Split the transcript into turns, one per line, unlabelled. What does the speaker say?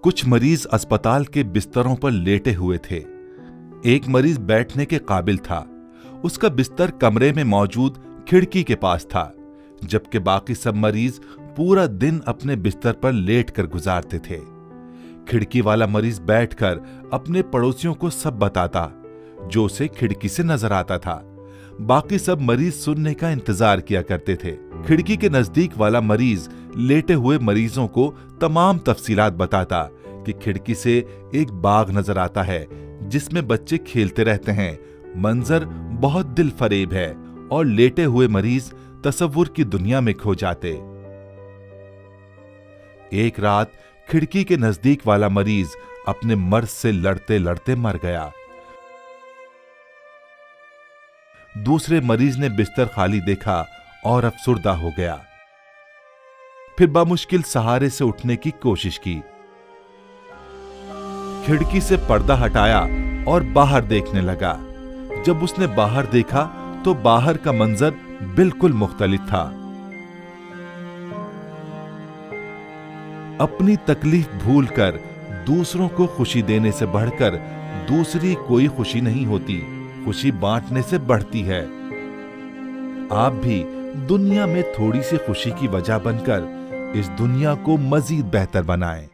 कुछ मरीज अस्पताल के बिस्तरों पर लेटे हुए थे। एक मरीज बैठने के काबिल था। उसका बिस्तर कमरे में मौजूद खिड़की के पास था, जबकि बाकी सब मरीज पूरा दिन अपने बिस्तर पर लेटकर गुजारते थे। खिड़की वाला मरीज बैठकर अपने पड़ोसियों को सब बताता जो उसे खिड़की से नजर आता था। बाकी सब मरीज सुनने का इंतजार किया करते थे। खिड़की के नजदीक वाला मरीज लेटे हुए मरीजों को तमाम तफसीलात बताता कि खिड़की से एक बाग नजर आता है जिसमें बच्चे खेलते रहते हैं। मंजर बहुत दिल फरेब है और लेटे हुए मरीज तसव्वुर की दुनिया में खो जाते। एक रात खिड़की के नजदीक वाला मरीज अपने मर्ज से लड़ते लड़ते मर गया। दूसरे मरीज ने बिस्तर खाली देखा और अफसुर्दा हो गया। फिर बामुश्किल सहारे से उठने की कोशिश की। खिड़की से पर्दा हटाया और बाहर देखने लगा। जब उसने बाहर देखा तो बाहर का मंजर बिल्कुल मुख्तलिफ था। अपनी तकलीफ भूलकर दूसरों को खुशी देने से बढ़कर दूसरी कोई खुशी नहीं होती। खुशी बांटने से बढ़ती है। आप भी दुनिया में थोड़ी सी खुशी की वजह बनकर इस दुनिया को मजीद बेहतर बनाएं।